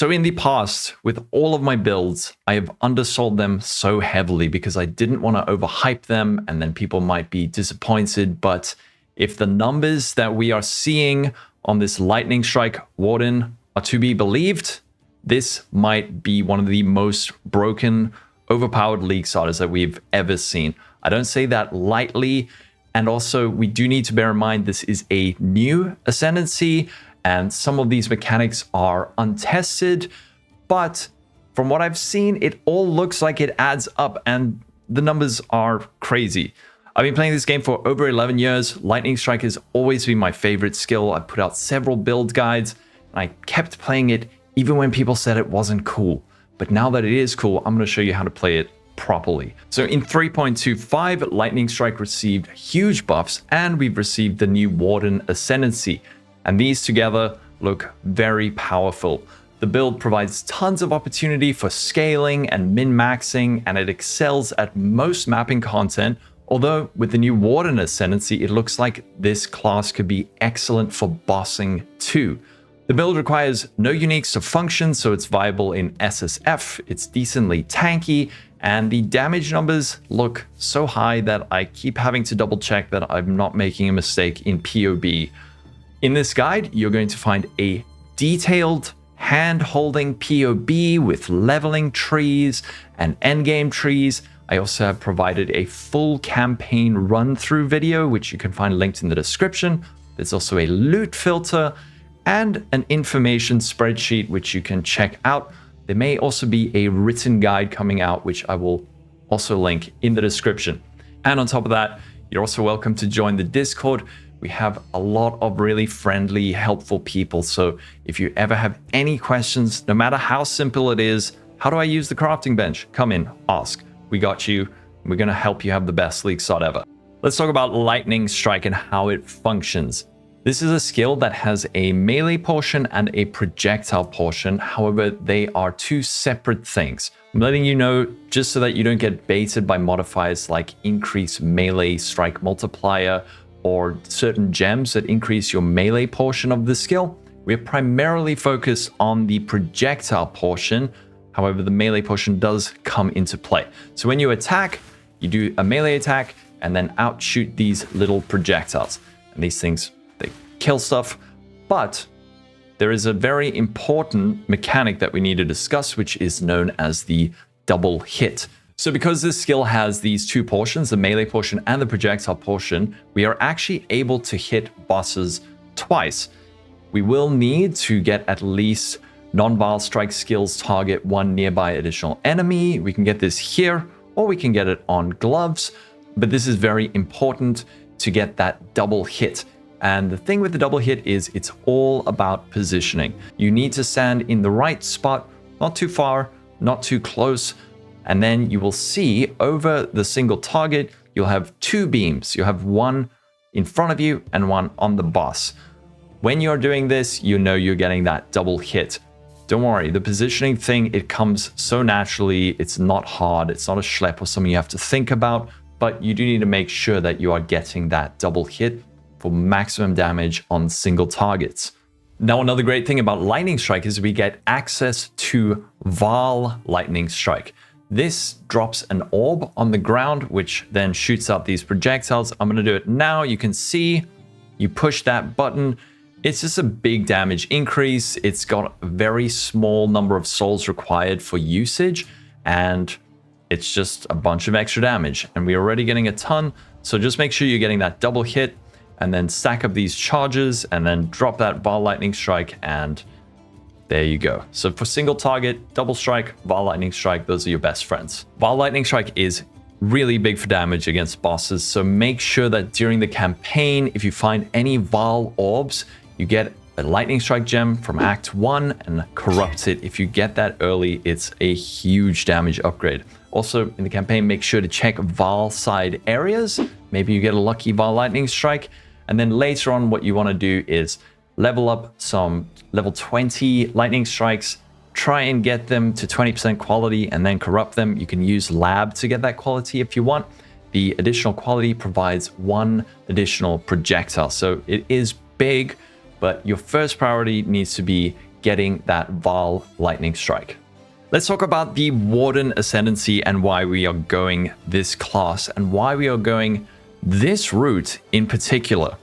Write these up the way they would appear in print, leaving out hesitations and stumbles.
So in the past, with all of my builds, I have undersold them so heavily because I didn't want to overhype them and then people might be disappointed. But if the numbers that we are seeing on this Lightning Strike Warden are to be believed, this might be one of the most broken, overpowered League starters that we've ever seen. I don't say that lightly. And also, we do need to bear in mind this is a new Ascendancy, and some of these mechanics are untested. But from what I've seen, it all looks like it adds up, and the numbers are crazy. I've been playing this game for over 11 years. Lightning Strike has always been my favorite skill. I put out several build guides, and I kept playing it even when people said it wasn't cool. But now that it is cool, I'm going to show you how to play it properly. So in 3.25, Lightning Strike received huge buffs, and we've received the new Warden Ascendancy. And these together look very powerful. The build provides tons of opportunity for scaling and min-maxing, and it excels at most mapping content. Although with the new Warden Ascendancy, it looks like this class could be excellent for bossing too. The build requires no uniques to function, so it's viable in SSF, it's decently tanky, and the damage numbers look so high that I keep having to double check that I'm not making a mistake in POB. In this guide, you're going to find a detailed hand-holding POB with leveling trees and endgame trees. I also have provided a full campaign run-through video, which you can find linked in the description. There's also a loot filter and an information spreadsheet, which you can check out. There may also be a written guide coming out, which I will also link in the description. And on top of that, you're also welcome to join the Discord. We have a lot of really friendly, helpful people. So if you ever have any questions, no matter how simple it is, how do I use the crafting bench? Come in, ask. We got you. We're going to help you have the best League start ever. Let's talk about Lightning Strike and how it functions. This is a skill that has a melee portion and a projectile portion. However, they are two separate things. I'm letting you know just so that you don't get baited by modifiers like increase melee strike multiplier or certain gems that increase your melee portion of the skill. We're primarily focused on the projectile portion. However, the melee portion does come into play. So when you attack, you do a melee attack and then outshoot these little projectiles. And these things, they kill stuff. But there is a very important mechanic that we need to discuss, which is known as the double hit. So because this skill has these two portions, the melee portion and the projectile portion, we are actually able to hit bosses twice. We will need to get at least non-Vaal strike skills target one nearby additional enemy. We can get this here, or we can get it on gloves. But this is very important to get that double hit. And the thing with the double hit is it's all about positioning. You need to stand in the right spot, not too far, not too close. And then you will see over the single target, you'll have two beams. You have one in front of you and one on the boss. When you're doing this, you know you're getting that double hit. Don't worry, the positioning thing, it comes so naturally. It's not hard. It's not a schlep or something you have to think about, but you do need to make sure that you are getting that double hit for maximum damage on single targets. Now, another great thing about Lightning Strike is we get access to Vaal Lightning Strike. This drops an orb on the ground, which then shoots out these projectiles. I'm going to do it now. You can see you push that button. It's just a big damage increase. It's got a very small number of souls required for usage, and it's just a bunch of extra damage. And we're already getting a ton. So just make sure you're getting that double hit and then stack up these charges and then drop that Vaal Lightning Strike, and there you go. So for single target, double strike, Vaal Lightning Strike, those are your best friends. Vaal Lightning Strike is really big for damage against bosses. So make sure that during the campaign, if you find any Vaal orbs, you get a Lightning Strike gem from Act 1 and corrupt it. If you get that early, it's a huge damage upgrade. Also in the campaign, make sure to check Vaal side areas. Maybe you get a lucky Vaal Lightning Strike. And then later on, what you want to do is level up some level 20 Lightning Strikes, try and get them to 20% quality and then corrupt them. You can use Lab to get that quality if you want. The additional quality provides one additional projectile. So it is big, but your first priority needs to be getting that Vaal Lightning Strike. Let's talk about the Warden Ascendancy and why we are going this class and why we are going this route in particular.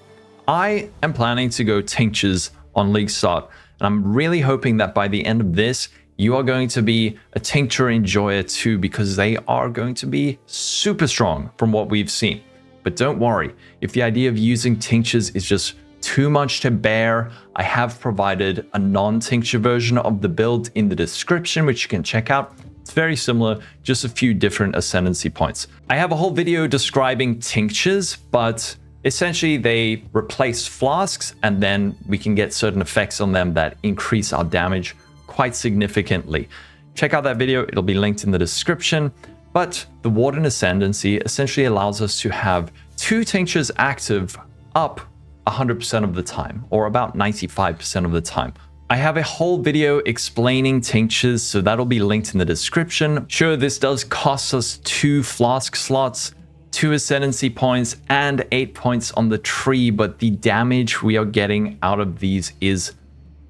I am planning to go Tinctures on League Start, and I'm really hoping that by the end of this, you are going to be a Tincture enjoyer too, because they are going to be super strong from what we've seen. But don't worry, if the idea of using Tinctures is just too much to bear, I have provided a non-Tincture version of the build in the description, which you can check out. It's very similar, just a few different ascendancy points. I have a whole video describing Tinctures, but essentially they replace Flasks, and then we can get certain effects on them that increase our damage quite significantly. Check out that video, it'll be linked in the description. But the Warden Ascendancy essentially allows us to have 2 Tinctures active up 100% of the time, or about 95% of the time. I have a whole video explaining Tinctures, so that'll be linked in the description. Sure, this does cost us 2 Flask slots, 2 Ascendancy points, and 8 points on the tree, but the damage we are getting out of these is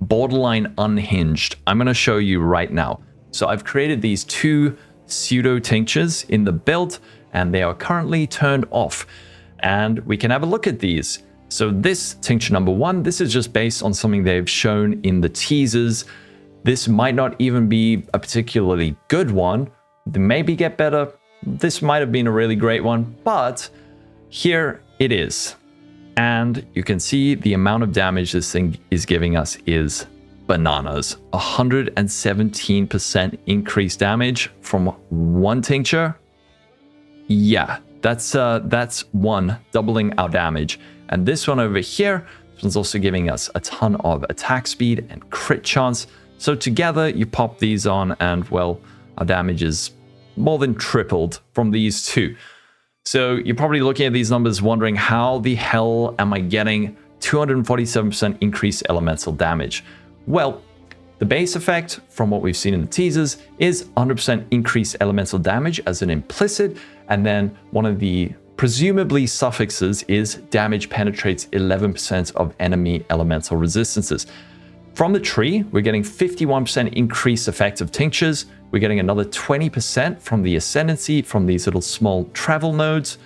borderline unhinged. I'm going to show you right now. So I've created these 2 pseudo Tinctures in the build, and they are currently turned off. And we can have a look at these. So this Tincture number 1, this is just based on something they've shown in the teasers. This might not even be a particularly good one. They maybe get better. This might have been a really great one, but here it is. And you can see the amount of damage this thing is giving us is bananas. 117% increased damage from 1 Tincture. Yeah, that's one doubling our damage. And this one over here, this one's also giving us a ton of attack speed and crit chance. So together you pop these on and, well, our damage is more than tripled from these 2. So you're probably looking at these numbers wondering, how the hell am I getting 247% increased elemental damage? Well, the base effect from what we've seen in the teasers is 100% increased elemental damage as an implicit, and then one of the presumably suffixes is damage penetrates 11% of enemy elemental resistances. From the tree, we're getting 51% increased effect of Tinctures. We're getting another 20% from the Ascendancy, from these little small travel nodes.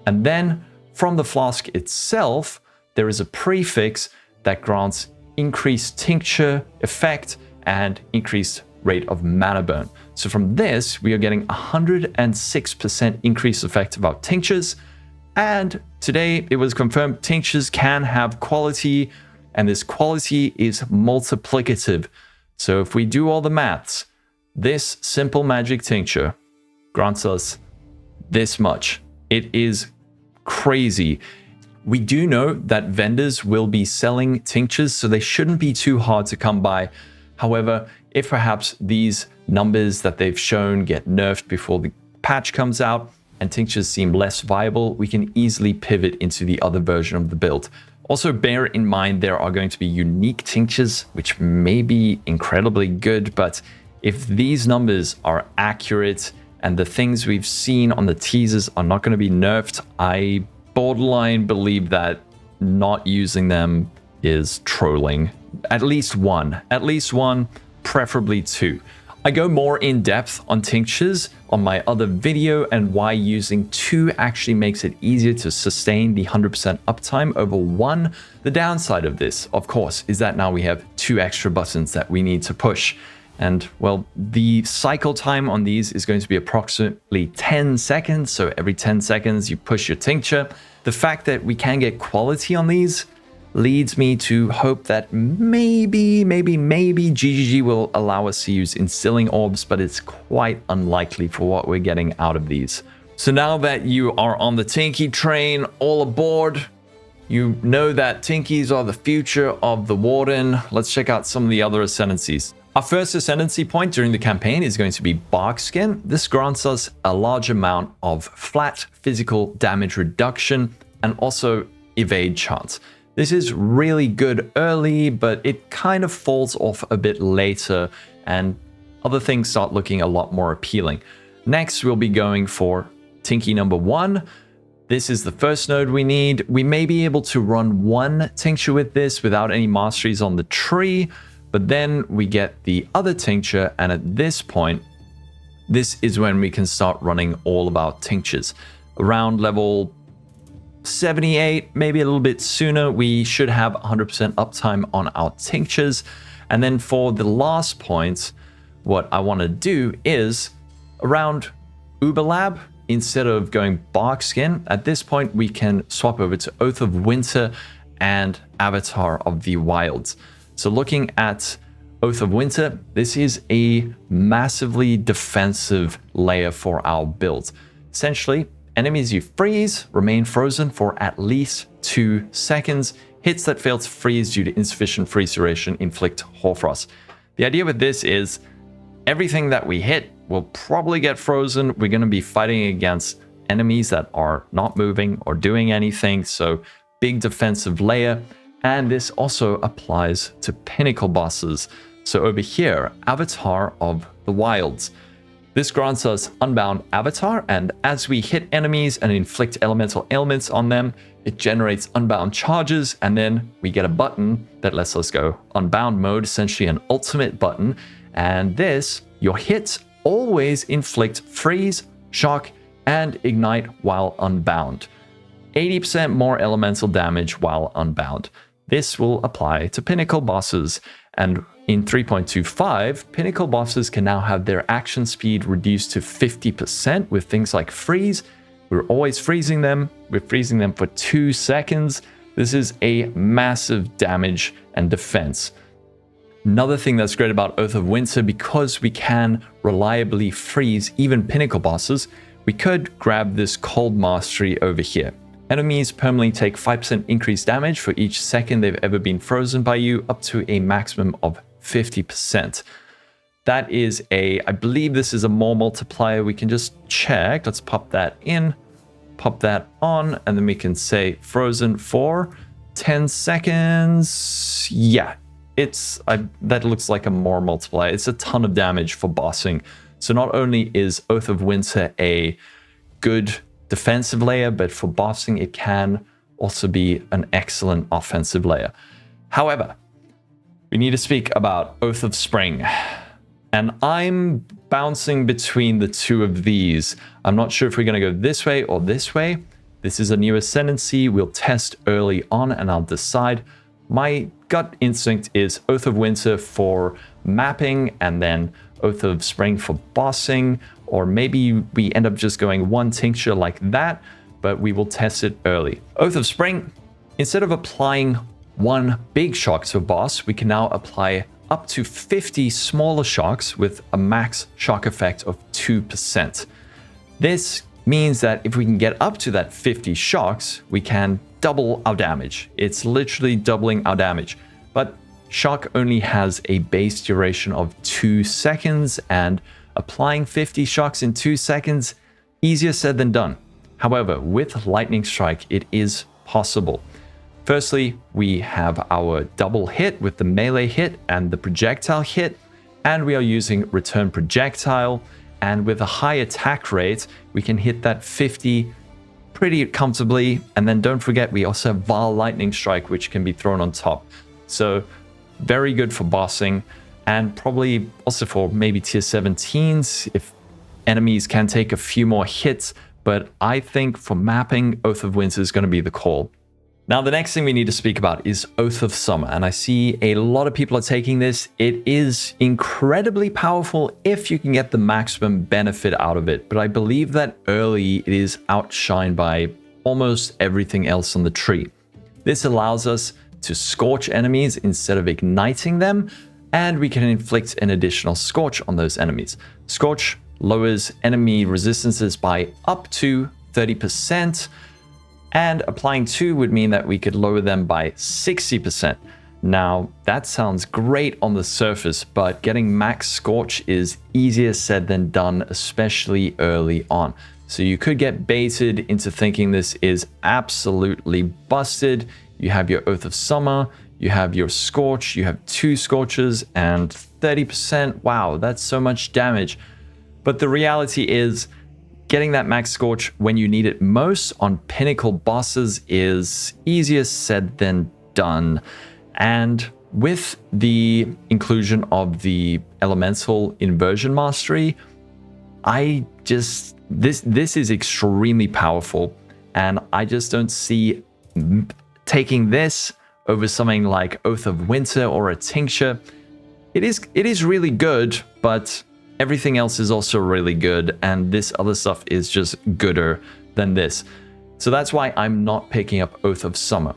And then from the Flask itself, there is a prefix that grants increased Tincture effect and increased rate of mana burn. So from this, we are getting 106% increased effect of our Tinctures. And today it was confirmed Tinctures can have quality, and this quality is multiplicative. So if we do all the maths, this simple magic tincture grants us this much. It is crazy. We do know that vendors will be selling tinctures, so they shouldn't be too hard to come by. However, if perhaps these numbers that they've shown get nerfed before the patch comes out and tinctures seem less viable, we can easily pivot into the other version of the build. Also, bear in mind there are going to be unique tinctures, which may be incredibly good, but if these numbers are accurate and the things we've seen on the teasers are not going to be nerfed, I borderline believe that not using them is trolling. At least one, preferably 2. I go more in depth on tinctures on my other video and why using 2 actually makes it easier to sustain the 100% uptime over 1. The downside of this, of course, is that now we have 2 extra buttons that we need to push. And, well, the cycle time on these is going to be approximately 10 seconds. So every 10 seconds, you push your tincture. The fact that we can get quality on these leads me to hope that maybe GGG will allow us to use instilling orbs, but it's quite unlikely for what we're getting out of these. So now that you are on the Tinky train, all aboard, you know that Tinkies are the future of the Warden. Let's check out some of the other ascendancies. Our first ascendancy point during the campaign is going to be Barskin. This grants us a large amount of flat physical damage reduction and also evade chance. This is really good early, but it kind of falls off a bit later and other things start looking a lot more appealing. Next, we'll be going for Tinky number 1. This is the first node we need. We may be able to run 1 tincture with this without any masteries on the tree, But then we get the other tincture, and at this point, this is when we can start running all of our tinctures. Around level 78, maybe a little bit sooner, we should have 100% uptime on our tinctures. And then for the last point, what I want to do is around Uber Lab, instead of going Barskin, at this point we can swap over to Oath of Winter and Avatar of the Wilds. So looking at Oath of Winter, this is a massively defensive layer for our build. Essentially, enemies you freeze remain frozen for at least 2 seconds. Hits that fail to freeze due to insufficient freeze duration inflict Hoarfrost. The idea with this is everything that we hit will probably get frozen. We're going to be fighting against enemies that are not moving or doing anything, so big defensive layer. And this also applies to pinnacle bosses. So over here, Avatar of the Wilds. This grants us Unbound Avatar, and as we hit enemies and inflict elemental ailments on them, it generates Unbound charges, and then we get a button that lets us go Unbound mode, essentially an ultimate button. And this, your hits always inflict freeze, shock, and ignite while unbound. 80% more elemental damage while unbound. This will apply to pinnacle bosses, and in 3.25, pinnacle bosses can now have their action speed reduced to 50% with things like freeze. We're always freezing them. We're freezing them for 2 seconds. This is a massive damage and defense. Another thing that's great about Oath of Winter, because we can reliably freeze even pinnacle bosses, we could grab this Cold Mastery over here. Enemies permanently take 5% increased damage for each second they've ever been frozen by you, up to a maximum of 50%. That is I believe this is a more multiplier. We can just check. Let's pop that in, pop that on, and then we can say frozen for 10 seconds. Yeah, that looks like a more multiplier. It's a ton of damage for bossing. So not only is Oath of Winter a good defensive layer, but for bossing, it can also be an excellent offensive layer. However, we need to speak about Oath of Spring. And I'm bouncing between the two of these. I'm not sure if we're going to go this way or this way. This is a new Ascendancy. We'll test early on and I'll decide. My gut instinct is Oath of Winter for mapping and then Oath of Spring for bossing, or maybe we end up just going one tincture like that, but we will test it early. Oath of Spring, instead of applying one big shock to a boss, we can now apply up to 50 smaller shocks with a max shock effect of 2%. This means that if we can get up to that 50 shocks, we can double our damage. It's literally doubling our damage. But shock only has a base duration of 2 seconds, and applying 50 shocks in 2 seconds, easier said than done. However, with Lightning Strike, it is possible. Firstly, we have our double hit with the melee hit and the projectile hit, and we are using return projectile, and with a high attack rate, we can hit that 50 pretty comfortably. And then don't forget, we also have Vaal Lightning Strike, which can be thrown on top. So very good for bossing, and probably also for maybe tier 17s if enemies can take a few more hits. But I think for mapping, Oath of Winter is going to be the call. Now, the next thing we need to speak about is Oath of Summer, and I see a lot of people are taking this. It is incredibly powerful if you can get the maximum benefit out of it, but I believe that early it is outshined by almost everything else on the tree. This allows us to scorch enemies instead of igniting them, and we can inflict an additional scorch on those enemies. Scorch lowers enemy resistances by up to 30%. And applying 2 would mean that we could lower them by 60%. Now, that sounds great on the surface, but getting max Scorch is easier said than done, especially early on. So you could get baited into thinking this is absolutely busted. You have your Oath of Summer, you have your Scorch, you have 2 Scorches and 30%. Wow, that's so much damage. But the reality is, getting that max Scorch when you need it most on pinnacle bosses is easier said than done. And with the inclusion of the Elemental Inversion Mastery, this is extremely powerful, and I just don't see taking this over something like Oath of Winter or a Tincture. It is really good, but everything else is also really good, and this other stuff is just gooder than this. So that's why I'm not picking up Oath of Summer.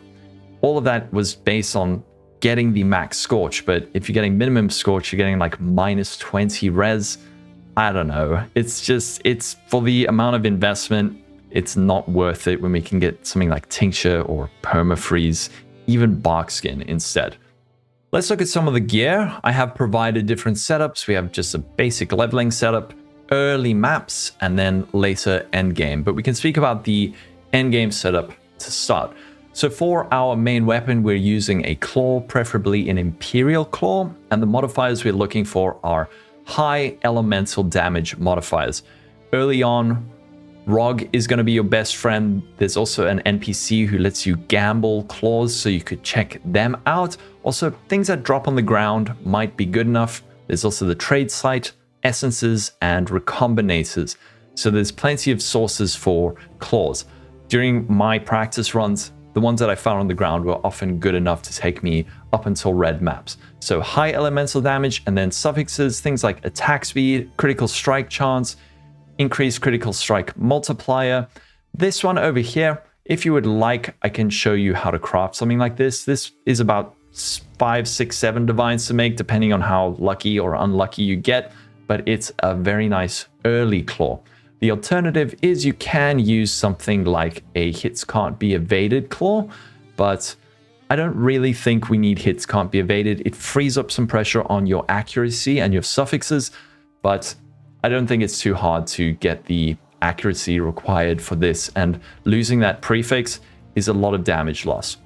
All of that was based on getting the max Scorch, but if you're getting minimum Scorch, you're getting like minus 20 res. I don't know. It's for the amount of investment, it's not worth it when we can get something like Tincture or Permafreeze, even Barskin instead. Let's look at some of the gear. I have provided different setups. We have just a basic leveling setup, early maps, and then later endgame. But we can speak about the endgame setup to start. So for our main weapon, we're using a claw, preferably an Imperial Claw, and the modifiers we're looking for are high elemental damage modifiers. Early on, Rog is going to be your best friend. There's also an NPC who lets you gamble claws, so you could check them out. Also, things that drop on the ground might be good enough. There's also the trade site, essences, and recombinators. So there's plenty of sources for claws. During my practice runs, the ones that I found on the ground were often good enough to take me up until red maps. So high elemental damage, and then suffixes, things like attack speed, critical strike chance, increased critical strike multiplier. This one over here, if you would like, I can show you how to craft something like this. This is about 5, 6, 7 divines to make, depending on how lucky or unlucky you get, but it's a very nice early claw. The alternative is you can use something like a hits can't be evaded claw, but I don't really think we need hits can't be evaded. It frees up some pressure on your accuracy and your suffixes, but I don't think it's too hard to get the accuracy required for this, and losing that prefix is a lot of damage loss.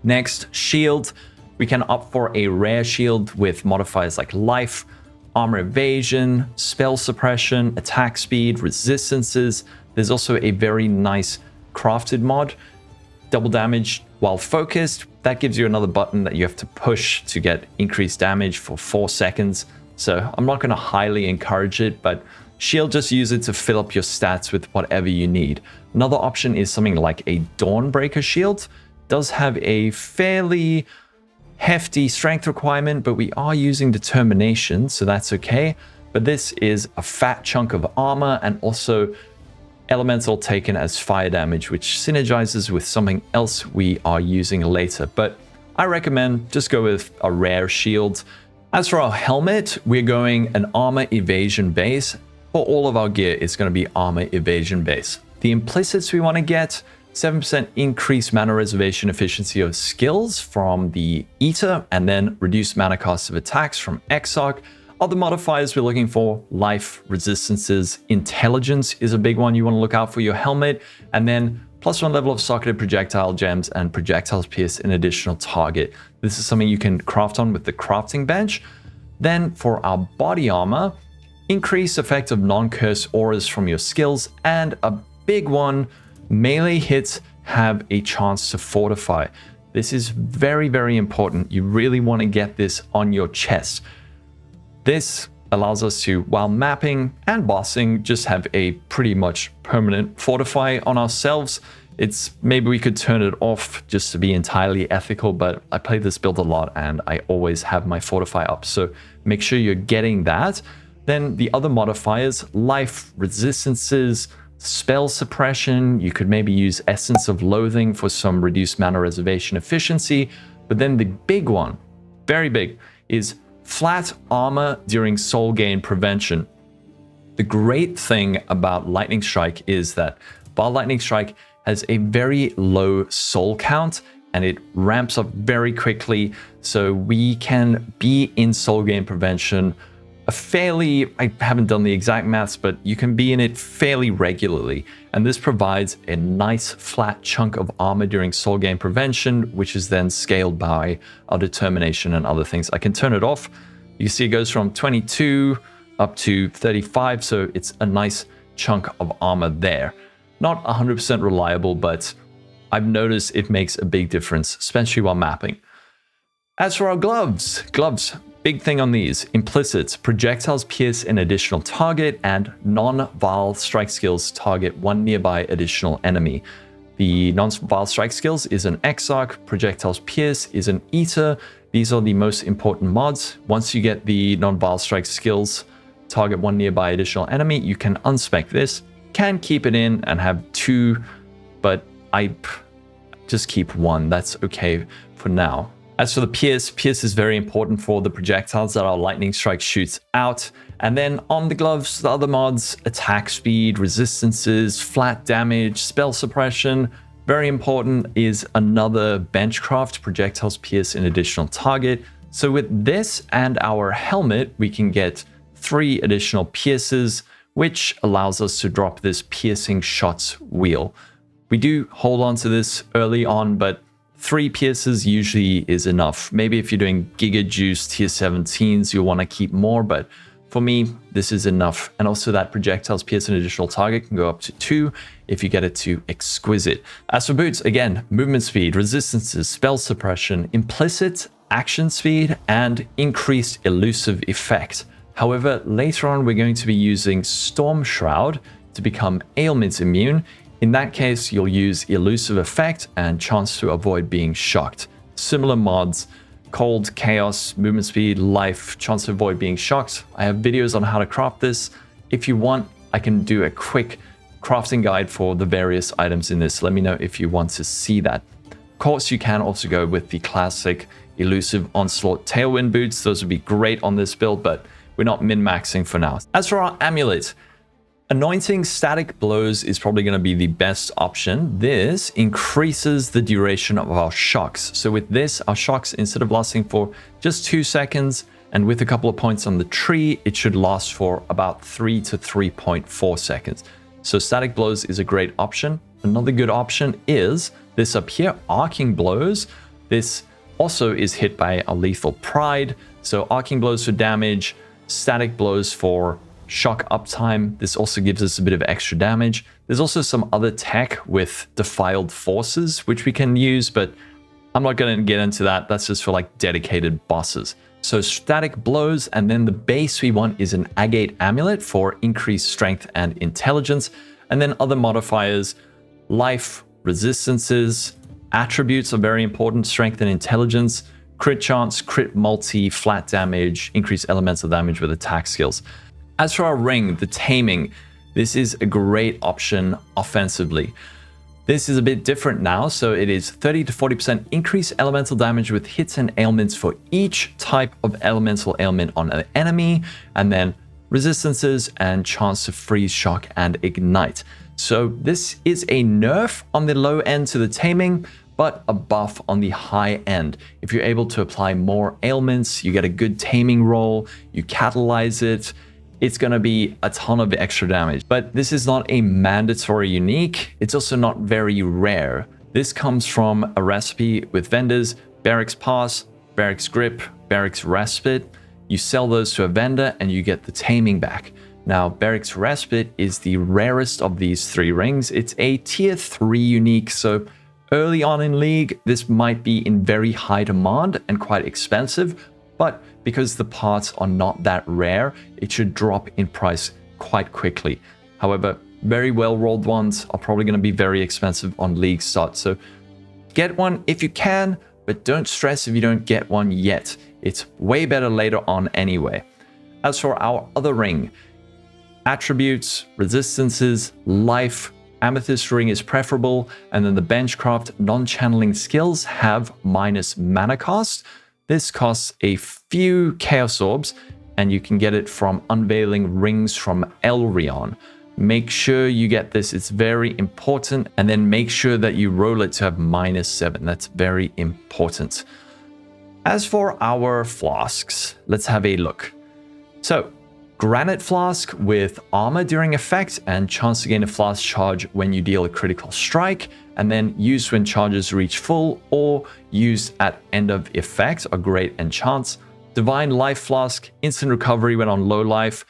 Next, shield. We can opt for a rare shield with modifiers like life, armor evasion, spell suppression, attack speed, resistances. There's also a very nice crafted mod, double damage while focused. That gives you another button that you have to push to get increased damage for 4 seconds. So I'm not going to highly encourage it, but shield, just use it to fill up your stats with whatever you need. Another option is something like a Dawnbreaker shield. Does have a fairly hefty strength requirement, but we are using determination, so that's okay. But this is a fat chunk of armor and also elemental taken as fire damage, which synergizes with something else we are using later. But I recommend just go with a rare shield. As for our helmet, we're going an armor evasion base. For all of our gear, it's going to be armor evasion base. The implicits we want to get, 7% increased mana reservation efficiency of skills from the Eater, and then reduced mana cost of attacks from Exarch. Other modifiers we're looking for, life, resistances, intelligence is a big one you want to look out for your helmet, and then +1 level of socketed projectile gems and projectiles pierce an additional target. This is something you can craft on with the crafting bench. Then for our body armor, increase effect of non-curse auras from your skills, and a big one, melee hits have a chance to fortify. This is very, very important. You really want to get this on your chest. This allows us to, while mapping and bossing, just have a pretty much permanent fortify on ourselves. It's maybe we could turn it off just to be entirely ethical, but I play this build a lot and I always have my fortify up. So make sure you're getting that. Then the other modifiers, life, resistances, spell suppression. You could maybe use Essence of Loathing for some reduced mana reservation efficiency. But then the big one, very big, is flat armor during soul gain prevention. The great thing about Lightning Strike is that Vaal Lightning Strike has a very low soul count and it ramps up very quickly. So we can be in soul gain prevention I haven't done the exact maths, but you can be in it fairly regularly. And this provides a nice flat chunk of armor during soul gain prevention, which is then scaled by our determination and other things. I can turn it off. You see it goes from 22 up to 35. So it's a nice chunk of armor there. Not 100% reliable, but I've noticed it makes a big difference, especially while mapping. As for our gloves, big thing on these. Implicits, projectiles pierce an additional target, and non-Vaal strike skills target one nearby additional enemy. The non-Vaal strike skills is an Exarch, projectiles pierce is an Eater. These are the most important mods. Once you get the non-Vaal strike skills, target one nearby additional enemy, you can unspec this. Can keep it in and have 2, but I just keep 1. That's okay for now. As for the pierce is very important for the projectiles that our lightning strike shoots out. And then on the gloves, the other mods, attack speed, resistances, flat damage, spell suppression. Very important is another benchcraft, projectiles pierce an additional target. So with this and our helmet, we can get 3 additional pierces, which allows us to drop this piercing shots wheel. We do hold on to this early on, but 3 pierces usually is enough. Maybe if you're doing Giga Juice tier 17s, you'll want to keep more, but for me, this is enough. And also that projectiles pierce an additional target can go up to 2 if you get it to exquisite. As for boots, again, movement speed, resistances, spell suppression, implicit action speed, and increased elusive effect. However, later on, we're going to be using Stormshroud to become ailments immune. In that case, you'll use elusive effect and chance to avoid being shocked. Similar mods, cold, chaos, movement speed, life, chance to avoid being shocked. I have videos on how to craft this. If you want, I can do a quick crafting guide for the various items in this. Let me know if you want to see that. Of course, you can also go with the classic elusive onslaught tailwind boots. Those would be great on this build, but we're not min-maxing for now. As for our amulet, anointing static blows is probably going to be the best option. This increases the duration of our shocks. So with this, our shocks, instead of lasting for just 2 seconds, and with a couple of points on the tree, it should last for about 3 to 3.4 seconds. So static blows is a great option. Another good option is this up here, arcing blows. This also is hit by a lethal pride. So arcing blows for damage, static blows for shock uptime. This also gives us a bit of extra damage. There's also some other tech with defiled forces, which we can use, but I'm not going to get into that. That's just for like dedicated bosses. So static blows, and then the base we want is an agate amulet for increased strength and intelligence. And then other modifiers, life, resistances, attributes are very important, strength and intelligence, crit chance, crit multi, flat damage, increased elemental damage with attack skills. As for our ring, the Taming, this is a great option offensively. This is a bit different now, so it is 30 to 40% increased elemental damage with hits and ailments for each type of elemental ailment on an enemy, and then resistances and chance to freeze, shock, and ignite. So this is a nerf on the low end to the Taming, but a buff on the high end. If you're able to apply more ailments, you get a good Taming roll, you catalyze it, it's going to be a ton of extra damage. But this is not a mandatory unique. It's also not very rare. This comes from a recipe with vendors, Barracks Pass, Barracks Grip, Barracks Respite. You sell those to a vendor and you get the Taming back. Now, Barracks Respite is the rarest of these 3 rings. It's a tier 3 unique, so early on in League, this might be in very high demand and quite expensive, but because the parts are not that rare, it should drop in price quite quickly. However, very well-rolled ones are probably going to be very expensive on League start, so get one if you can, but don't stress if you don't get one yet. It's way better later on anyway. As for our other ring, attributes, resistances, life, Amethyst ring is preferable, and then the Benchcraft non-channeling skills have minus mana cost. This costs a few Chaos Orbs, and you can get it from unveiling rings from Elrion. Make sure you get this, it's very important, and then make sure that you roll it to have -7. That's very important. As for our flasks, let's have a look. So, Granite Flask with armor during effect and chance to gain a flask charge when you deal a critical strike, and then used when charges reach full or used at end of effect are great enchants. Divine Life Flask, instant recovery when on low life.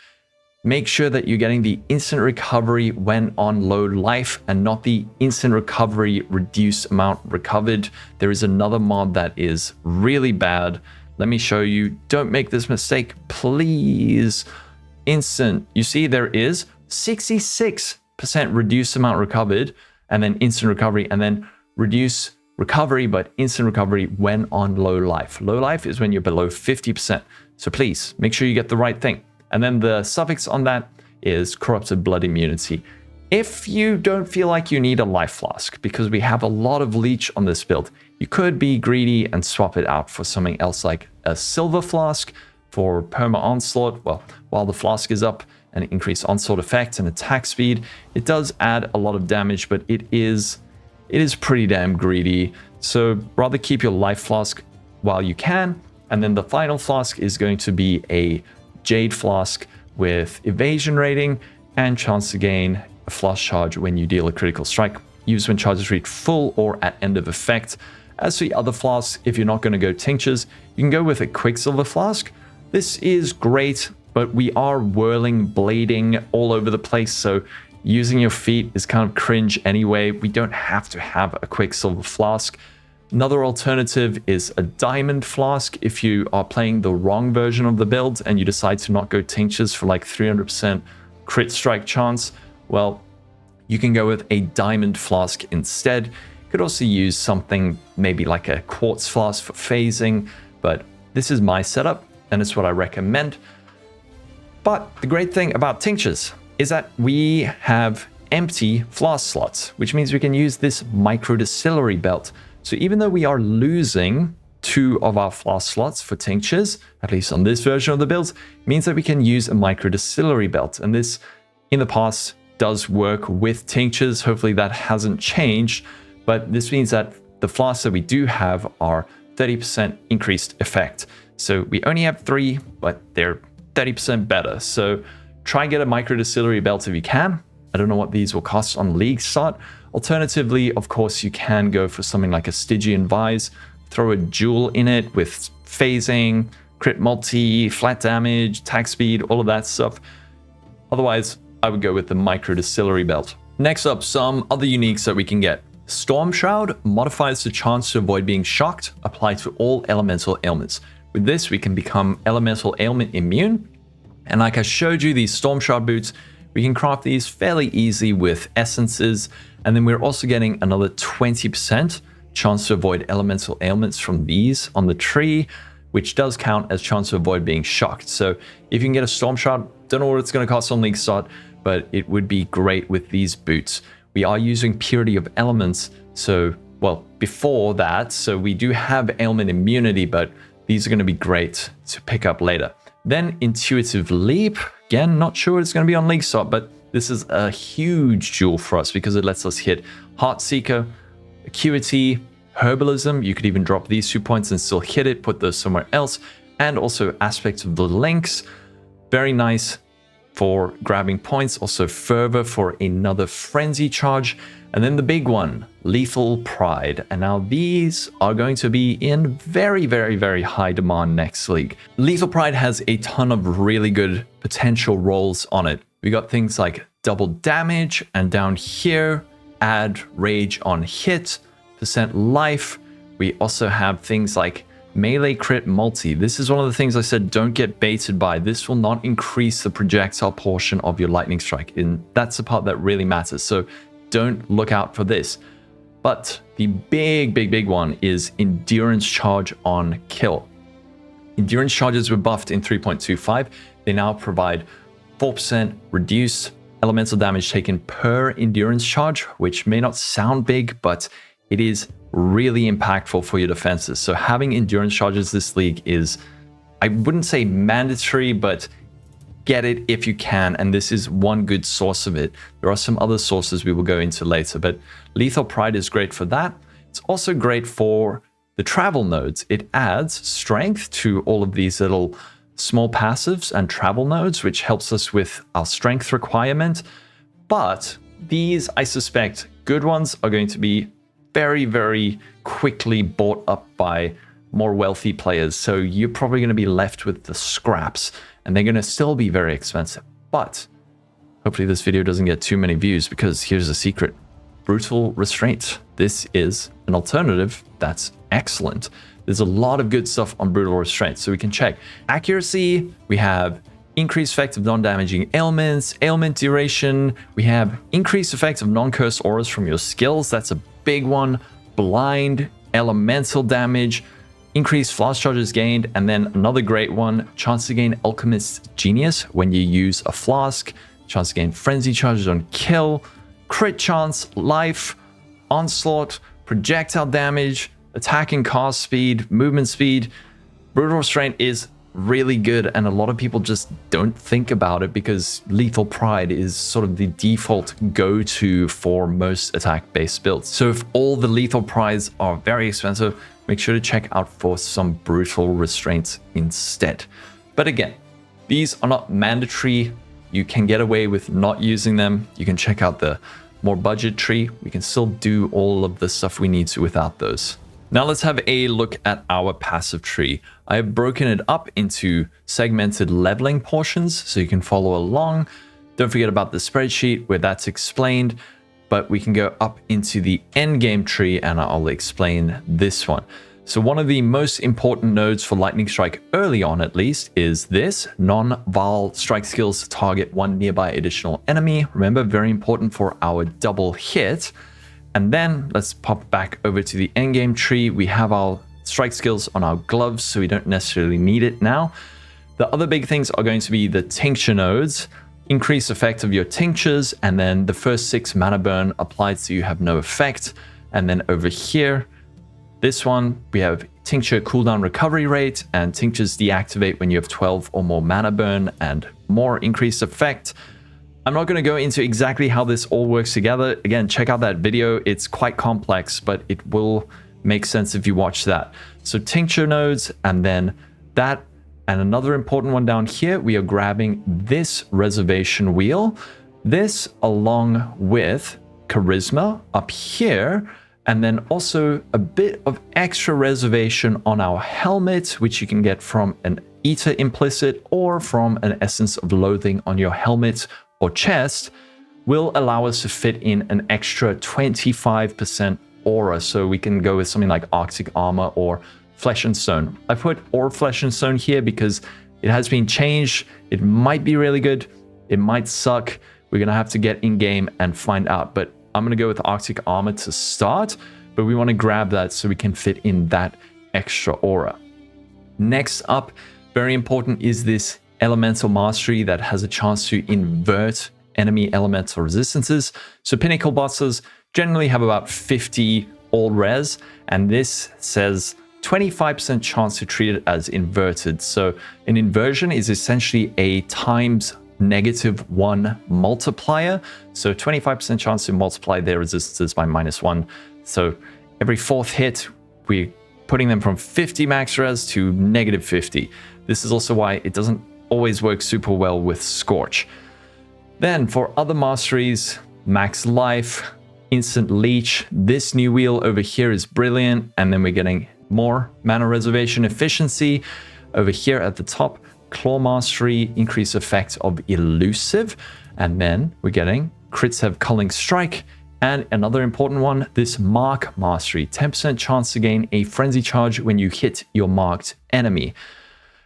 make sure that you're getting the instant recovery when on low life and not the instant recovery reduced amount recovered. There is another mod that is really bad. Let me show you. Don't make this mistake, please. Instant. You see there is 66% reduced amount recovered and then instant recovery, and then reduce recovery but instant recovery when on low life. Low life is when you're below 50%. So please make sure you get the right thing. And then the suffix on that is corrupted blood immunity. If you don't feel like you need a life flask, because we have a lot of leech on this build, you could be greedy and swap it out for something else like a silver flask for perma onslaught. Well, while the flask is up, an increased onslaught effect and attack speed. It does add a lot of damage, but it is pretty damn greedy. So rather keep your life flask while you can. And then the final flask is going to be a Jade Flask with evasion rating and chance to gain a flash charge when you deal a critical strike. Use when charges reach full or at end of effect. As for the other flasks, if you're not going to go tinctures, you can go with a Quicksilver Flask. This is great, but we are whirling, blading all over the place, so using your feet is kind of cringe anyway. We don't have to have a Quicksilver Flask. Another alternative is a Diamond Flask if you are playing the wrong version of the build and you decide to not go tinctures for like 300% crit strike chance. Well, you can go with a Diamond Flask instead. You could also use something maybe like a Quartz Flask for phasing, but this is my setup and it's what I recommend. But the great thing about tinctures is that we have empty flask slots, which means we can use this micro distillery belt. So even though we are losing 2 of our flask slots for tinctures, at least on this version of the build, means that we can use a micro distillery belt. And this, in the past, does work with tinctures. Hopefully that hasn't changed, but this means that the flasks that we do have are 30% increased effect. So we only have 3, but they're 30% better. So try and get a micro distillery belt if you can. I don't know what these will cost on League start. Alternatively, of course, you can go for something like a Stygian Vise, throw a jewel in it with phasing, crit multi, flat damage, attack speed, all of that stuff. Otherwise, I would go with the micro distillery belt. Next up, some other uniques that we can get. Stormshroud modifies the chance to avoid being shocked, applied to all elemental ailments. With this, we can become elemental ailment immune. And like I showed you, these Stormshroud boots, we can craft these fairly easy with essences. And then we're also getting another 20% chance to avoid elemental ailments from these on the tree, which does count as chance to avoid being shocked. So if you can get a Stormshroud, don't know what it's going to cost on League start, but it would be great with these boots. We are using Purity of Elements, so, well, before that, so we do have ailment immunity, but these are going to be great to pick up later. Then Intuitive Leap, again, not sure it's going to be on League start, but this is a huge jewel for us because it lets us hit Heartseeker, Acuity, Herbalism. You could even drop these 2 points and still hit it, put those somewhere else, and also Aspects of the Links. Very nice for grabbing points, also Fervor for another Frenzy charge, and then the big one, Lethal Pride. And now these are going to be in very, very, very high demand next League. Lethal Pride has a ton of really good potential roles on it. We got things like double damage, and down here, add rage on hit, % life. We also have things like melee crit multi. This is one of the things I said don't get baited by. This will not increase the projectile portion of your lightning strike, and that's the part that really matters. So don't look out for this. But the big one is endurance charge on kill. Endurance charges were buffed in 3.25. They now provide 4% reduced elemental damage taken per endurance charge, which may not sound big, but it is really impactful for your defenses. So having endurance charges this league is, I wouldn't say mandatory, but get it if you can, and this is one good source of it. There are some other sources we will go into later, but Lethal Pride is great for that. It's also great for the travel nodes. It adds strength to all of these little small passives and travel nodes, which helps us with our strength requirement. But these, I suspect, good ones are going to be very, very quickly bought up by more wealthy players. So you're probably going to be left with the scraps, and they're going to still be very expensive. But hopefully this video doesn't get too many views, because here's a secret. Brutal Restraint. This is an alternative that's excellent. There's a lot of good stuff on Brutal Restraint, so we can check. Accuracy, we have increased effect of non-damaging ailments, ailment duration, we have increased effect of non-cursed auras from your skills, that's a big one, blind, elemental damage, increased flask charges gained, and then another great one, chance to gain Alchemist's Genius when you use a flask, chance to gain frenzy charges on kill, crit chance, life, onslaught, projectile damage, attack and cast speed, movement speed. Brutal Restraint is really good, and a lot of people just don't think about it because Lethal Pride is sort of the default go-to for most attack-based builds. So if all the Lethal Prides are very expensive, make sure to check out for some Brutal Restraints instead. But again, these are not mandatory. You can get away with not using them. You can check out the more budget tree. We can still do all of the stuff we need to without those. Now let's have a look at our passive tree. I have broken it up into segmented leveling portions so you can follow along. Don't forget about the spreadsheet where that's explained, but we can go up into the endgame tree and I'll explain this one. So one of the most important nodes for Lightning Strike early on at least is this non-Vaal strike skills target one nearby additional enemy. Remember, very important for our double hit. And then let's pop back over to the endgame tree. We have our strike skills on our gloves, so we don't necessarily need it now. The other big things are going to be the tincture nodes, increase effect of your tinctures, and then the first 6 mana burn applied so you have no effect. And then over here, this one, we have tincture cooldown recovery rate, and tinctures deactivate when you have 12 or more mana burn and more increased effect. I'm not going to go into exactly how this all works together. Again, check out that video. It's quite complex, but it will make sense if you watch that. So tincture nodes, and then that, and another important one down here, we are grabbing this reservation wheel. This along with charisma up here, and then also a bit of extra reservation on our helmet, which you can get from an Eater implicit or from an Essence of Loathing on your helmet or chest, will allow us to fit in an extra 25% aura. So we can go with something like Arctic Armor or Flesh and Stone. I put or Flesh and Stone here because it has been changed. It might be really good. It might suck. We're going to have to get in game and find out. But I'm going to go with Arctic Armor to start. But we want to grab that so we can fit in that extra aura. Next up, very important, is this Elemental Mastery that has a chance to invert enemy elemental resistances. So Pinnacle bosses generally have about 50 all res, and this says 25% chance to treat it as inverted. So an inversion is essentially a times -1 multiplier. So 25% chance to multiply their resistances by -1. So every 4th hit, we're putting them from 50 max res to -50. This is also why it doesn't always work super well with Scorch. Then for other masteries, max life, instant leech. This new wheel over here is brilliant. And then we're getting more mana reservation efficiency. Over here at the top, claw mastery, increase effect of elusive. And then we're getting crits have culling strike. And another important one, this mark mastery, 10% chance to gain a frenzy charge when you hit your marked enemy.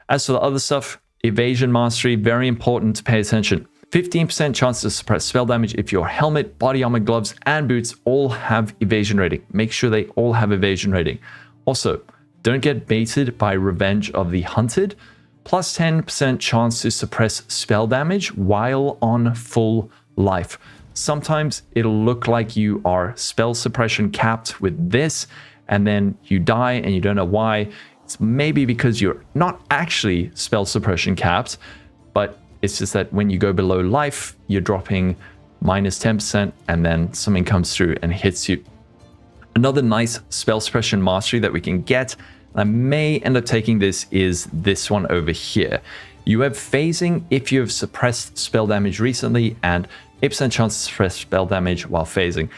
As for the other stuff, evasion mastery, very important to pay attention. 15% chance to suppress spell damage if your helmet, body armor, gloves, and boots all have evasion rating. Make sure they all have evasion rating. Also, don't get baited by Revenge of the Hunted. Plus 10% chance to suppress spell damage while on full life. Sometimes it'll look like you are spell suppression capped with this, and then you die and you don't know why. It's maybe because you're not actually spell suppression capped, but it's just that when you go below life, you're dropping -10%, and then something comes through and hits you. Another nice spell suppression mastery that we can get, and I may end up taking this, is this one over here. You have phasing if you have suppressed spell damage recently, and 8% chance to suppress spell damage while phasing.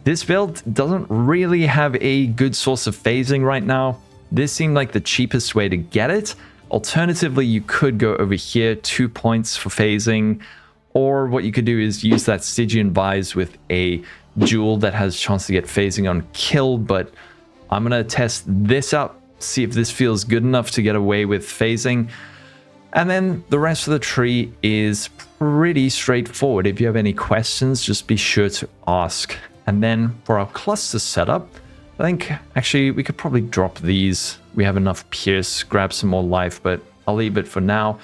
This build doesn't really have a good source of phasing right now. This seemed like the cheapest way to get it. Alternatively, you could go over here, 2 points for phasing, Or what you could do is use that Stygian Vise with a jewel that has chance to get phasing on kill, but I'm going to test this out, see if this feels good enough to get away with phasing. And then the rest of the tree is pretty straightforward. If you have any questions, just be sure to ask. And then for our cluster setup, I think actually we could probably drop these. We have enough Pierce, grab some more life, but I'll leave it for now.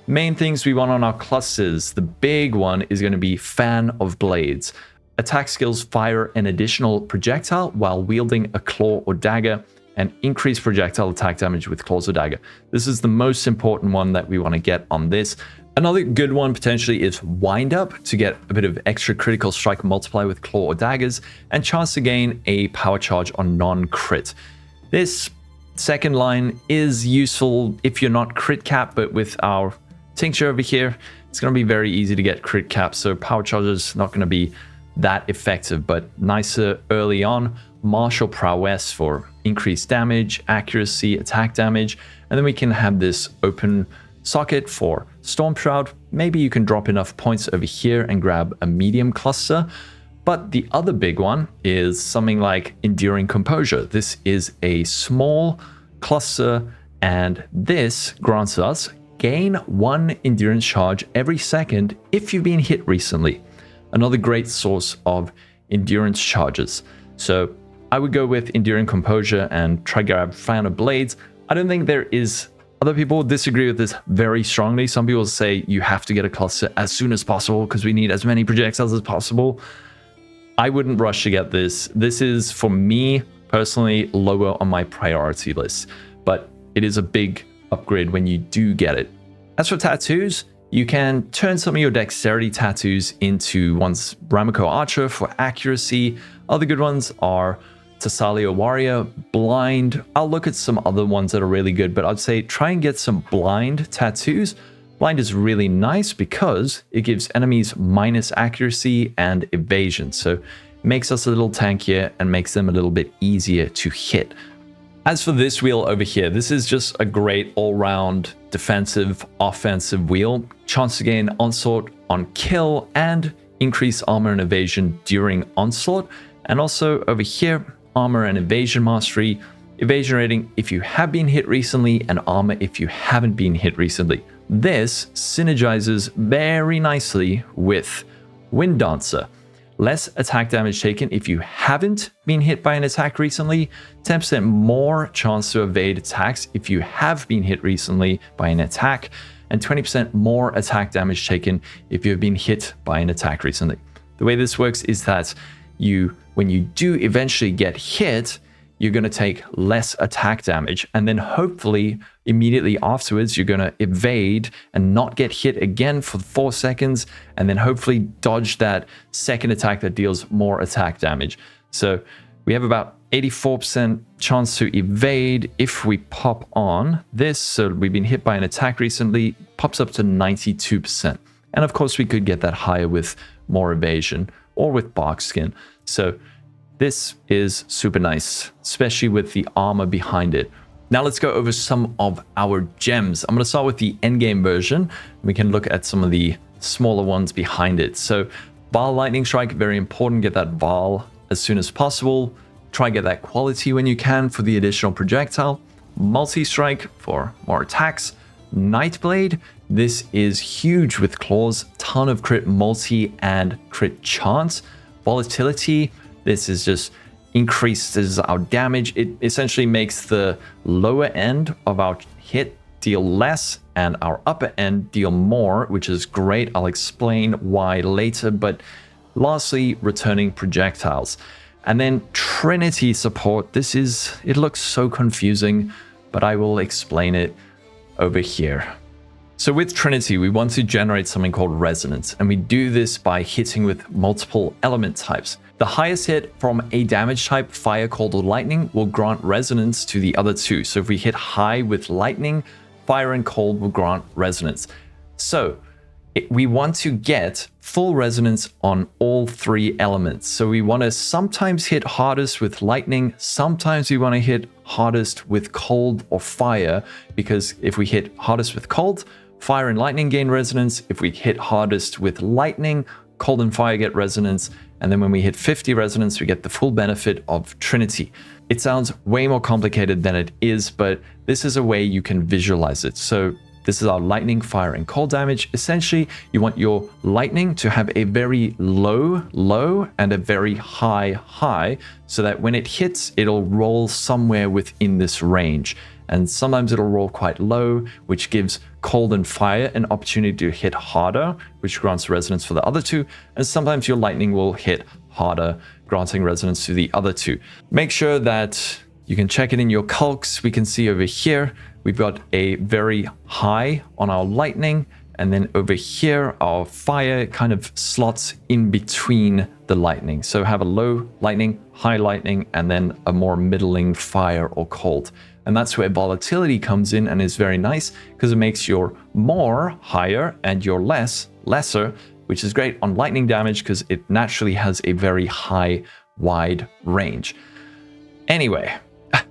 Main things we want on our clusters. The big one is going to be Fan of Blades. Attack skills fire an additional projectile while wielding a claw or dagger, and increase projectile attack damage with claws or dagger. This is the most important one that we want to get on this. Another good one potentially is Wind Up to get a bit of extra critical strike multiply with claw or daggers, and chance to gain a power charge on non-crit. This second line is useful if you're not crit cap, but with our Tincture over here, it's going to be very easy to get crit cap, so power charge is not going to be that effective, but nicer early on. Martial Prowess for increased damage, accuracy, attack damage, and then we can have this open socket for Stormshroud. Maybe you can drop enough points over here and grab a medium cluster. But the other big one is something like Enduring Composure. This is a small cluster, and this grants us gain 1 endurance charge every second if you've been hit recently. Another great source of endurance charges. So I would go with Enduring Composure and try grab Fan of Blades. I don't think there is... Other people disagree with this very strongly. Some people say you have to get a cluster as soon as possible because we need as many projectiles as possible. I wouldn't rush to get this. This is, for me, personally, lower on my priority list. But it is a big upgrade when you do get it. As for tattoos, you can turn some of your dexterity tattoos into one's Ramako Archer for accuracy. Other good ones are Tassalia Warrior, Blind. I'll look at some other ones that are really good, but I'd say try and get some Blind tattoos. Blind is really nice because it gives enemies minus accuracy and evasion, so it makes us a little tankier and makes them a little bit easier to hit. As for this wheel over here, this is just a great all-round defensive, offensive wheel. Chance to gain Onslaught on kill and increase armor and evasion during Onslaught. And also over here, Armor and Evasion Mastery, evasion rating if you have been hit recently, and armor if you haven't been hit recently. This synergizes very nicely with Wind Dancer. Less attack damage taken if you haven't been hit by an attack recently, 10% more chance to evade attacks if you have been hit recently by an attack, and 20% more attack damage taken if you have been hit by an attack recently. The way this works is that when you do eventually get hit, you're going to take less attack damage, and then hopefully immediately afterwards you're going to evade and not get hit again for 4 seconds, and then hopefully dodge that second attack that deals more attack damage. So we have about 84% chance to evade if we pop on this. So we've been hit by an attack recently, pops up to 92%. And of course we could get that higher with more evasion or with Barskin. So this is super nice, especially with the armor behind it. Now let's go over some of our gems. I'm going to start with the endgame version. We can look at some of the smaller ones behind it. So Vaal Lightning Strike, very important. Get that Vaal as soon as possible. Try and get that quality when you can for the additional projectile. Multi-Strike for more attacks. Nightblade, this is huge with claws. Ton of crit multi and crit chance. Volatility, this is just increases our damage. It essentially makes the lower end of our hit deal less and our upper end deal more, which is great. I'll explain why later. But lastly, returning projectiles. And then Trinity support. It looks so confusing, but I will explain it over here. So with Trinity, we want to generate something called resonance, and we do this by hitting with multiple element types. The highest hit from a damage type, fire, cold, or lightning, will grant resonance to the other two. So if we hit high with lightning, fire and cold will grant resonance. So we want to get full resonance on all 3 elements. So we want to sometimes hit hardest with lightning, sometimes we want to hit hardest with cold or fire, because if we hit hardest with cold, Fire and lightning gain resonance. If we hit hardest with lightning, cold and fire get resonance. And then when we hit 50 resonance, we get the full benefit of Trinity. It sounds way more complicated than it is, but this is a way you can visualize it. So this is our lightning, fire, and cold damage. Essentially, you want your lightning to have a very low, low, and a very high, high, so that when it hits, it'll roll somewhere within this range. And sometimes it'll roll quite low, which gives cold and fire an opportunity to hit harder, which grants resonance for the other two. And sometimes your lightning will hit harder, granting resonance to the other two. Make sure that you can check it in your calcs. We can see over here, we've got a very high on our lightning. And then over here, our fire kind of slots in between the lightning. So have a low lightning, high lightning, and then a more middling fire or cold. And that's where volatility comes in and is very nice because it makes your more higher and your less lesser, which is great on lightning damage because it naturally has a very high, wide range. Anyway,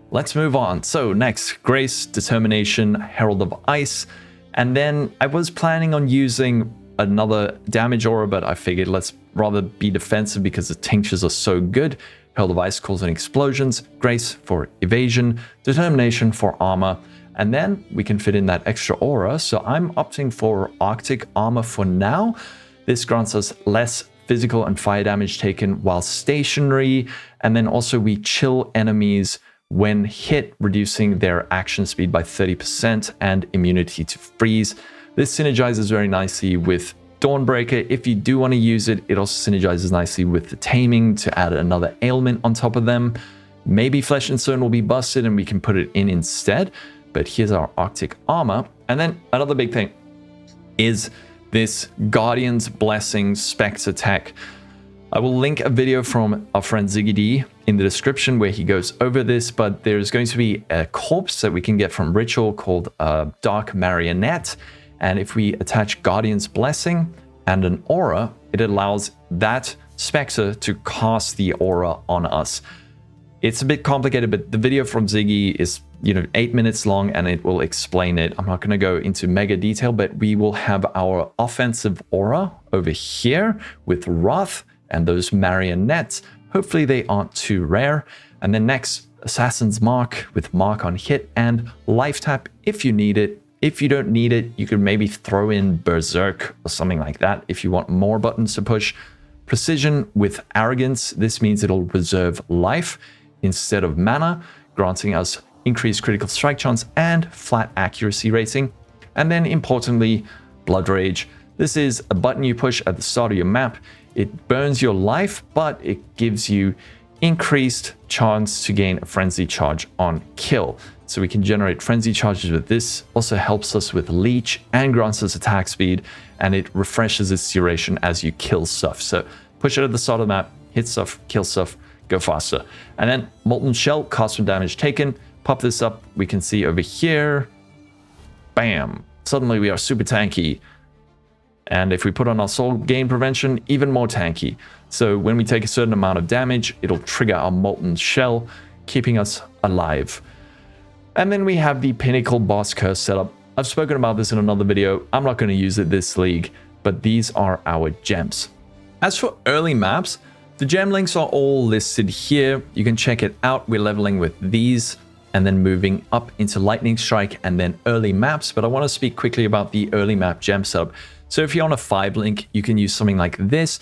let's move on. So next, Grace, Determination, Herald of Ice. And then I was planning on using another damage aura, but I figured let's rather be defensive because the tinctures are so good. Herald of Ice causing explosions, Grace for evasion, Determination for armor, and then we can fit in that extra aura. So I'm opting for Arctic armor for now. This grants us less physical and fire damage taken while stationary, and then also we chill enemies when hit, reducing their action speed by 30% and immunity to freeze. This synergizes very nicely with Dawnbreaker. If you do want to use it, it also synergizes nicely with the Taming to add another ailment on top of them. Maybe Flesh and Stone will be busted and we can put it in instead. But here's our Arctic armor. And then another big thing is this Guardian's Blessing Spectre tech. I will link a video from our friend Ziggy D in the description where he goes over this, but there's going to be a corpse that we can get from Ritual called Dark Marionette. And if we attach Guardian's Blessing and an aura, it allows that Spectre to cast the aura on us. It's a bit complicated, but the video from Ziggy is, 8 minutes long and it will explain it. I'm not going to go into mega detail, but we will have our offensive aura over here with Wrath and those marionettes. Hopefully they aren't too rare. And then next, Assassin's Mark with Mark on hit and Life Tap if you need it. If you don't need it, you could maybe throw in Berserk or something like that if you want more buttons to push. Precision with Arrogance. This means it'll reserve life instead of mana, granting us increased critical strike chance and flat accuracy rating. And then importantly, Blood Rage. This is a button you push at the start of your map. It burns your life, but it gives you increased chance to gain a frenzy charge on kill. So we can generate frenzy charges with this. Also helps us with leech and grants us attack speed, and it refreshes its duration as you kill stuff. So push it at the start of the map, hit stuff, kill stuff, go faster. And then Molten Shell, cost from damage taken. Pop this up, we can see over here. Bam! Suddenly we are super tanky. And if we put on our Soul Gain Prevention, even more tanky. So when we take a certain amount of damage, it'll trigger our Molten Shell, keeping us alive. And then we have the Pinnacle Boss Curse setup. I've spoken about this in another video. I'm not going to use it this league, but these are our gems. As for early maps, the gem links are all listed here. You can check it out. We're leveling with these and then moving up into Lightning Strike and then early maps. But I want to speak quickly about the early map gem setup. So if you're on a 5 link, you can use something like this.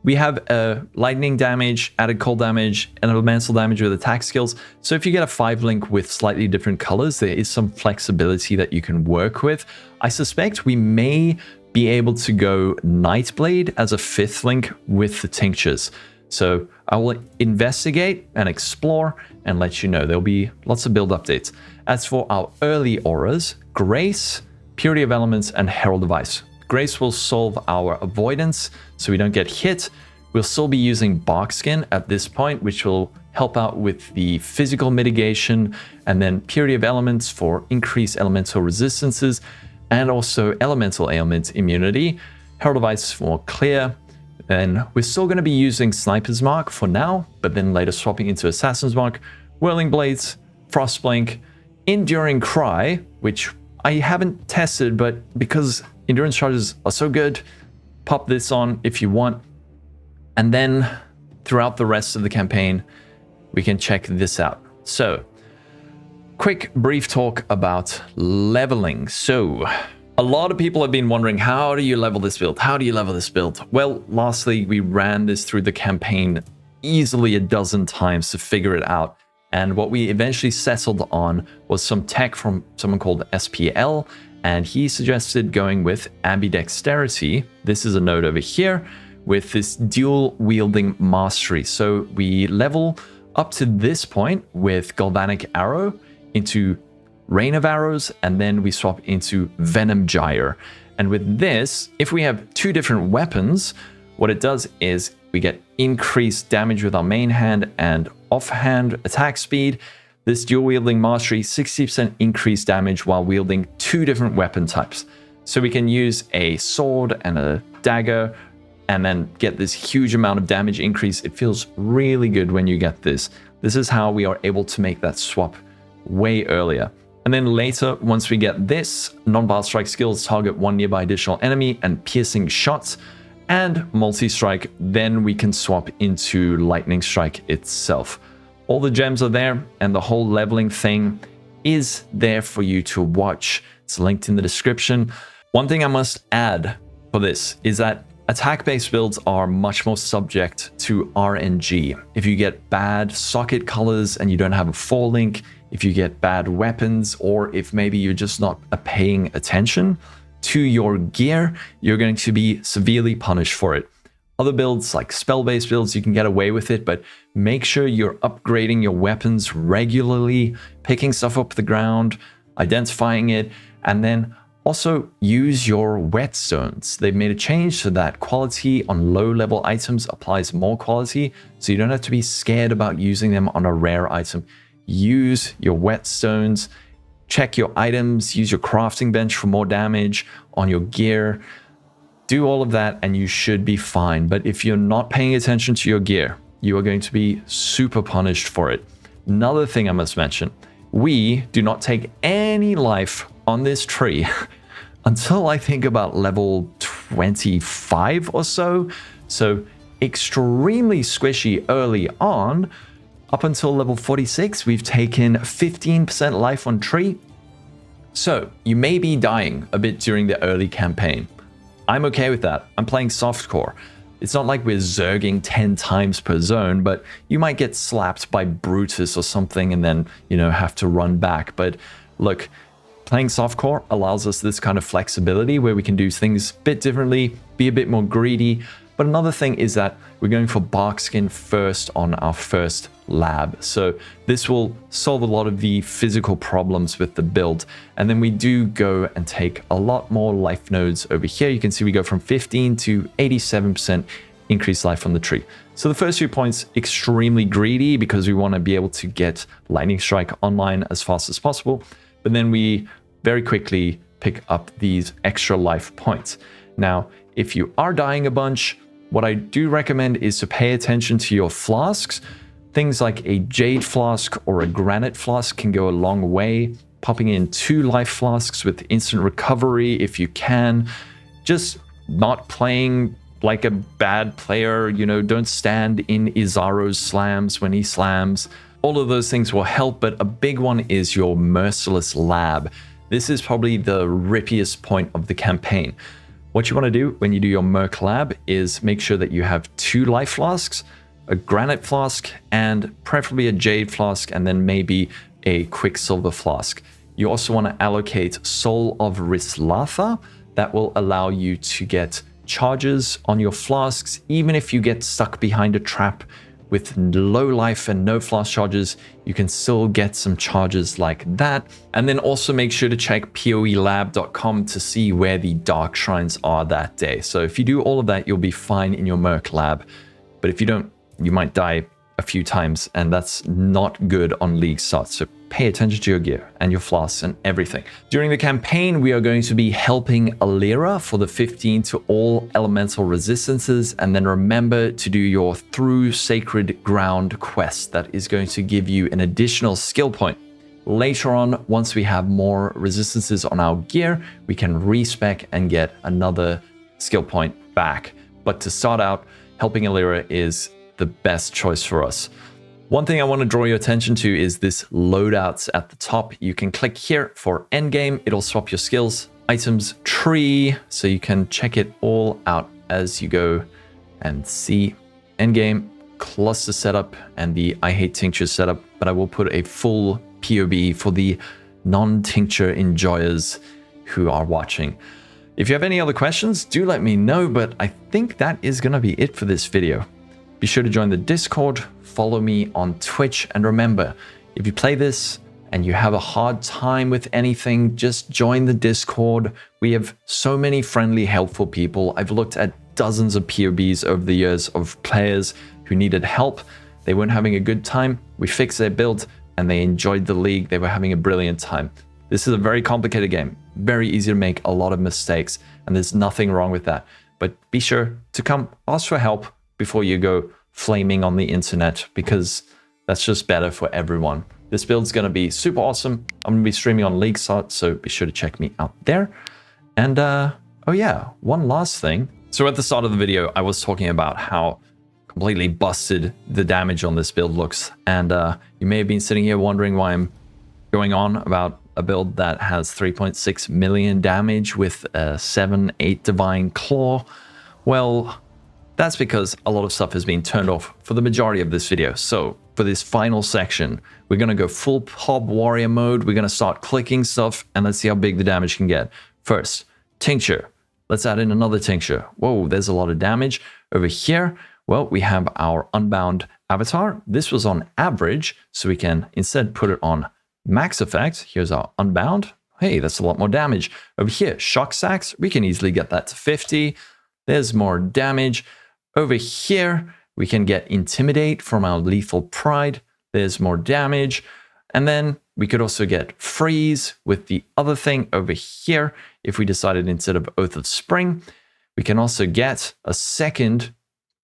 We have a lightning damage, added cold damage, and elemental damage with attack skills. So if you get a 5 link with slightly different colors, there is some flexibility that you can work with. I suspect we may be able to go Nightblade as a 5th link with the tinctures. So I will investigate and explore and let you know. There'll be lots of build updates. As for our early auras, Grace, Purity of Elements, and Herald of Ice. Grace will solve our avoidance so we don't get hit. We'll still be using Barskin at this point, which will help out with the physical mitigation, and then Purity of Elements for increased elemental resistances and also elemental ailment immunity. Herald of Ice for clear. And we're still going to be using Sniper's Mark for now, but then later swapping into Assassin's Mark, Whirling Blades, Frostblink, Enduring Cry, which I haven't tested, but because endurance charges are so good, pop this on if you want. And then throughout the rest of the campaign, we can check this out. So, quick brief talk about leveling. So, a lot of people have been wondering, how do you level this build? How do you level this build? Well, lastly, we ran this through the campaign easily a dozen times to figure it out. And what we eventually settled on was some tech from someone called SPL, and he suggested going with ambidexterity. This is a node over here with this dual wielding mastery. So we level up to this point with Galvanic Arrow into Rain of Arrows, and then we swap into Venom Gyre. And with this, if we have two different weapons, what it does is we get increased damage with our main hand and offhand attack speed. This dual wielding mastery, 60% increased damage while wielding two different weapon types. So we can use a sword and a dagger and then get this huge amount of damage increase. It feels really good when you get this. This is how we are able to make that swap way earlier. And then later, once we get this, non-Vaal strike skills target one nearby additional enemy and piercing shots, and multi-strike, then we can swap into lightning strike itself. All the gems are there, and the whole leveling thing is there for you to watch. It's linked in the description. One thing I must add for this is that attack-based builds are much more subject to RNG. If you get bad socket colors and you don't have a 4-link, if you get bad weapons, or if maybe you're just not paying attention to your gear, you're going to be severely punished for it. Other builds, like spell-based builds, you can get away with it, but make sure you're upgrading your weapons regularly, picking stuff up the ground, identifying it, and then also use your whetstones. They've made a change so that quality on low-level items applies more quality, so you don't have to be scared about using them on a rare item. Use your whetstones, check your items, use your crafting bench for more damage on your gear. Do all of that and you should be fine. But if you're not paying attention to your gear, you are going to be super punished for it. Another thing I must mention, we do not take any life on this tree until I think about level 25 or so. So extremely squishy early on. Up until level 46, we've taken 15% life on tree. So you may be dying a bit during the early campaign. I'm okay with that. I'm playing softcore. It's not like we're zerging 10 times per zone, but you might get slapped by Brutus or something and then, you know, have to run back. But look, playing softcore allows us this kind of flexibility where we can do things a bit differently, be a bit more greedy. But another thing is that we're going for Barskin first on our first lab. So this will solve a lot of the physical problems with the build. And then we do go and take a lot more life nodes over here. You can see we go from 15 to 87% increased life on the tree. So the first 2 points, extremely greedy because we want to be able to get Lightning Strike online as fast as possible. But then we very quickly pick up these extra life points. Now, if you are dying a bunch, what I do recommend is to pay attention to your flasks. Things like a jade flask or a granite flask can go a long way. Popping in 2 life flasks with instant recovery if you can. Just not playing like a bad player, you know, don't stand in Izaro's slams when he slams. All of those things will help, but a big one is your Merciless Lab. This is probably the rippiest point of the campaign. What you want to do when you do your Merc Lab is make sure that you have 2 life flasks, a granite flask, and preferably a jade flask, and then maybe a quicksilver flask. You also want to allocate Soul of Rislatha. That will allow you to get charges on your flasks, even if you get stuck behind a trap with low life and no flask charges, you can still get some charges like that. And then also make sure to check PoElab.com to see where the dark shrines are that day. So if you do all of that, you'll be fine in your Merc Lab. But if you don't, you might die a few times, and that's not good on League starts. So pay attention to your gear and your flasks and everything. During the campaign, we are going to be helping Alira for the 15 to all elemental resistances, and then remember to do your Through Sacred Ground quest. That is going to give you an additional skill point later on, once we have more resistances on our gear, we can respec and get another skill point back. But to start out, helping Illyria is the best choice for us. One thing I want to draw your attention to is this loadouts at the top. You can click here for endgame. It'll swap your skills, items, tree, so you can check it all out as you go and see endgame, cluster setup, and the I hate tincture setup. But I will put a full POB for the non-tincture enjoyers who are watching. If you have any other questions, do let me know, but I think that is going to be it for this video. Be sure to join the Discord, follow me on Twitch, and remember, if you play this and you have a hard time with anything, just join the Discord. We have so many friendly, helpful people. I've looked at dozens of POBs over the years of players who needed help. They weren't having a good time. We fixed their build and they enjoyed the league. They were having a brilliant time. This is a very complicated game, very easy to make a lot of mistakes, and there's nothing wrong with that. But be sure to come ask for help before you go flaming on the internet, because that's just better for everyone. This build's going to be super awesome. I'm going to be streaming on League Sot, so be sure to check me out there. And oh yeah, one last thing. So at the start of the video, I was talking about how completely busted the damage on this build looks. And you may have been sitting here wondering why I'm going on about a build that has 3.6 million damage with a 7-8 Divine Claw. Well, that's because a lot of stuff has been turned off for the majority of this video. So for this final section, we're going to go full PoB warrior mode. We're going to start clicking stuff and let's see how big the damage can get. First, tincture. Let's add in another tincture. Whoa, there's a lot of damage. Over here, well, we have our unbound avatar. This was on average, so we can instead put it on max effect. Here's our unbound. Hey, that's a lot more damage. Over here, shock sacks. We can easily get that to 50. There's more damage. Over here, we can get Intimidate from our Lethal Pride. There's more damage. And then we could also get Freeze with the other thing over here. If we decided instead of Oath of Spring, we can also get a second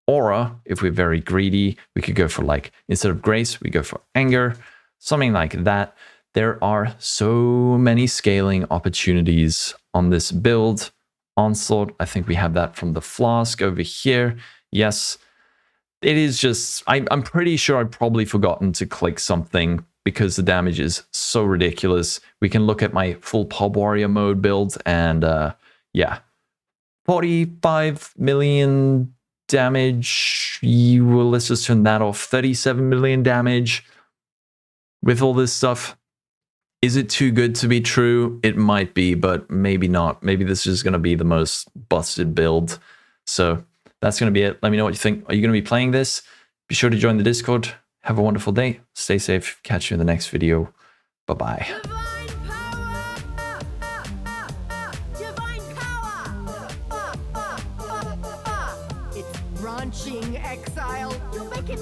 aura. If we're very greedy, we could go for, like, instead of Grace, we go for Anger, something like that. There are so many scaling opportunities on this build. Onslaught, I think we have that from the Flask over here. Yes, it is just, I'm pretty sure I've probably forgotten to click something because the damage is so ridiculous. We can look at my full PoB warrior mode build and yeah, 45 million damage. Let's just turn that off. 37 million damage with all this stuff. Is it too good to be true? It might be, but maybe not. Maybe this is going to be the most busted build. So that's going to be it. Let me know what you think. Are you going to be playing this? Be sure to join the Discord. Have a wonderful day. Stay safe. Catch you in the next video. Bye-bye. It's branching exile. You'll make it